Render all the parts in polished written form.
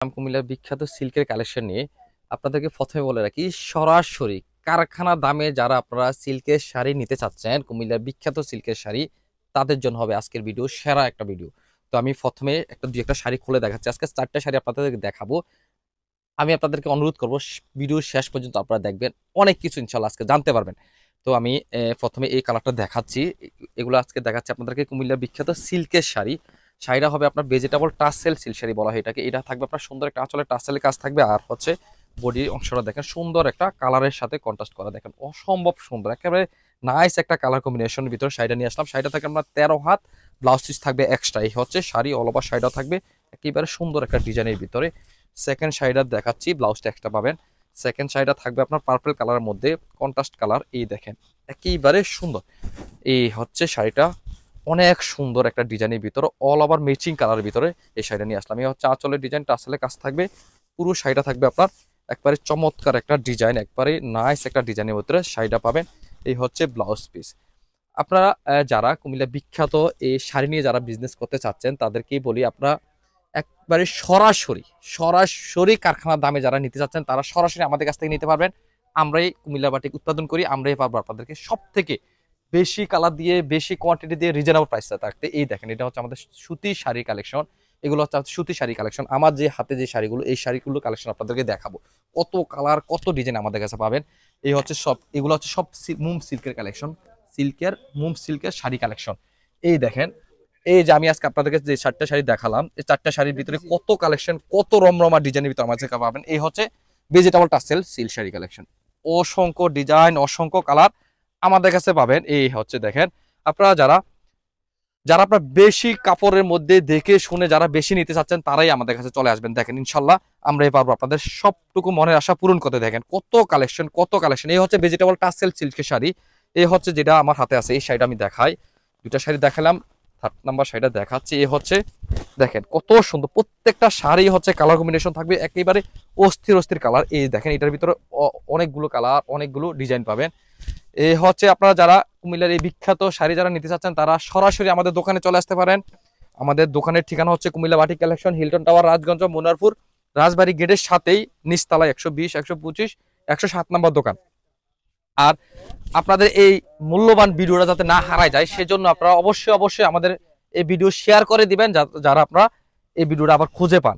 কুমিল্লার বিখ্যাত সিল্কের কালেকশন নিয়ে আপনাদেরকে প্রথমে বলে রাখি, সরাসরি কারখানা দামে যারা আপনারা সিল্কের শাড়ি নিতে চাচ্ছেন, কুমিল্লার বিখ্যাত সিল্কের শাড়ি, তাদের জন্য হবে আজকের ভিডিও সেরা একটা ভিডিও। তো আমি প্রথমে দুই একটা শাড়ি খুলে দেখাচ্ছি। আজকে 4টা শাড়ি আপনাদেরকে দেখাবো। আমি আপনাদেরকে অনুরোধ করবো ভিডিও শেষ পর্যন্ত আপনারা দেখবেন, অনেক কিছু ইনশাল্লাহ আজকে জানতে পারবেন। তো আমি প্রথমে এই কালারটা দেখাচ্ছি। এগুলো আজকে দেখাচ্ছি আপনাদেরকে কুমিল্লার বিখ্যাত সিল্কের শাড়ি। শাড়িটা হবে আপনার ভেজিটেবল টাসেল সিল্ক শাড়ি বলা হয় এটাকে। এটা থাকবে আপনার সুন্দর একটা আঁচলের টাসেলের কাজ থাকবে, আর হচ্ছে বডির অংশটা দেখেন সুন্দর একটা কালারের সাথে কন্ট্রাস্ট করা, দেখেন অসম্ভব সুন্দর, একেবারে নাইস একটা কালার কম্বিনেশনের ভিতরে শাড়িটা নিয়ে আসলাম। শাড়িটা থাকবে আপনার 13 হাত, ব্লাউজ পিস থাকবে এক্সট্রা। এই হচ্ছে শাড়ি, অল ওভার শাড়িটা থাকবে একেবারে সুন্দর একটা ডিজাইনের ভিতরে। সেকেন্ড শাড়িটা দেখাচ্ছি, ব্লাউজটা এক্সট্রা পাবেন। সেকেন্ড শাড়িটা থাকবে আপনার পার্পল কালারের মধ্যে কন্ট্রাস্ট কালার, এই দেখেন একেবারে সুন্দর। এই হচ্ছে শাড়িটা, অনেক সুন্দর একটা ডিজাইনের ভিতরে অল ওভার ম্যাচিং কালারের ভিতরে এই শাড়িটা নিয়ে আসলাম। এই হচ্ছে আঁচলের ডিজাইনটা, আসলে কাজ থাকবে। পুরো শাড়িটা থাকবে আপনার একবারে চমৎকার একটা ডিজাইন, একবারে নাইস একটা ডিজাইনের ভিতরে শাড়িটা পাবেন। এই হচ্ছে ব্লাউজ পিস। আপনারা যারা কুমিল্লা বিখ্যাত এই শাড়ি নিয়ে যারা বিজনেস করতে চাচ্ছেন, তাদেরকেই বলি আপনারা একবারে সরাসরি সরাসরি কারখানার দামে যারা নিতে চাচ্ছেন, তারা সরাসরি আমাদের কাছ থেকে নিতে পারবেন। আমরাই কুমিল্লা বাটিক উৎপাদন করি, আমরাই পারবো আপনাদেরকে সব থেকে বেশি কালার দিয়ে, বেশি কোয়ান্টিটি দিয়ে রিজনেবল প্রাইসটা থাকতে। এই দেখেন, এটা হচ্ছে আমাদের সুতি শাড়ি কালেকশন। এগুলো হচ্ছে সুতি শাড়ি কালেকশন। আমার যে হাতে যে শাড়িগুলো, এই শাড়িগুলো কালেকশন আপনাদেরকে দেখাবো। কত কালার, কত ডিজাইন আমাদের কাছে পাবেন। এই হচ্ছে সব, এগুলো হচ্ছে সব মুম সিল্কের কালেকশন, সিল্কের মুম সিল্কের শাড়ি কালেকশন। এই দেখেন, এই যে আমি আজকে আপনাদেরকে যে 4টা শাড়ি দেখালাম, এই 4টা শাড়ির ভিতরে কত কালেকশন, কত রমরমা ডিজাইনের ভিতরে আমাদের কাছে পাবেন। এই হচ্ছে vegetable tassel silk sari collection, অসংখ্য ডিজাইন, অসংখ্য কালার আমাদের কাছে পাবেন। এই হচ্ছে দেখেন, আপনারা যারা যারা আপনার বেশি কাপড়ের মধ্যে দেখে শুনে যারা বেশি নিতে চাচ্ছেন, তারাই আমাদের কাছে চলে আসবেন। দেখেন ইনশাল্লাহ আমরাই পারবো আপনাদের সবটুকু মনের আশা পূরণ করতে। দেখেন কত কালেকশন, কত কালেকশন। এই হচ্ছে ভেজিটেবল টাসেল সিল্কের শাড়ি। এই হচ্ছে যেটা আমার হাতে আছে, এই শাড়িটা আমি দেখাই। দুটা শাড়ি দেখালাম, 3 নাম্বার শাড়িটা দেখাচ্ছি। এই হচ্ছে দেখেন কত সুন্দর, প্রত্যেকটা শাড়ি হচ্ছে কালার কম্বিনেশন থাকবে একেবারে অস্থির অস্থির কালার। এই দেখেন, এটার ভিতরে অনেকগুলো কালার, অনেকগুলো ডিজাইন পাবেন। এই হচ্ছে আপনারা যারা কুমিল্লার এই বিখ্যাত শাড়ি যারা নিতে চাচ্ছেন, তারা সরাসরি আমাদের দোকানে চলে আসতে পারেন। আমাদের দোকানের ঠিকানা হচ্ছে Comilla batik collection, Hilton tower, Rajganj, Munarpur, Rajbari গেটের সাথেই নিচতলায় 120, 125, 107 নম্বর দোকান। আর আপনাদের এই মূল্যবান ভিডিওটা যাতে না হারায় যায়, সেজন্য আপনারা অবশ্যই অবশ্যই আমাদের এই ভিডিও শেয়ার করে দিবেন, যারা আপনারা এই ভিডিওটা আবার খুঁজে পান।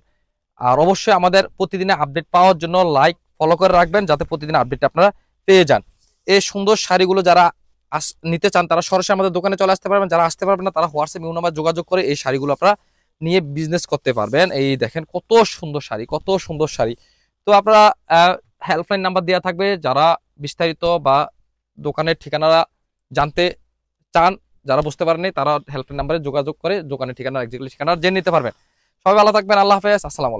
আর অবশ্যই আমাদের প্রতিদিনের আপডেট পাওয়ার জন্য লাইক ফলো করে রাখবেন, যাতে প্রতিদিন আপডেট আপনারা পেয়ে যান। এই সুন্দর শাড়িগুলো যারা নিতে চান, তারা সরাসরি আমাদের দোকানে চলে আসতে পারবেন। যারা আসতে পারবেন না, তারা হোয়াটসঅ্যাপ নাম্বার যোগাযোগ করে এই শাড়িগুলো আপনারা নিয়ে বিজনেস করতে পারবেন। এই দেখেন কত সুন্দর শাড়ি, কত সুন্দর শাড়ি। তো আপনারা হেল্পলাইন নাম্বার দেওয়া থাকবে, যারা বিস্তারিত বা দোকানের ঠিকানা জানতে চান, যারা বুঝতে পারেননি, তারা হেল্পলাইন নাম্বারে যোগাযোগ করে দোকানের ঠিকানা, এক্সাক্টলি ঠিকানা জেনে নিতে পারবেন। সবাই ভালো থাকবেন, আল্লাহ হাফেজ, আসসালামু আলাইকুম।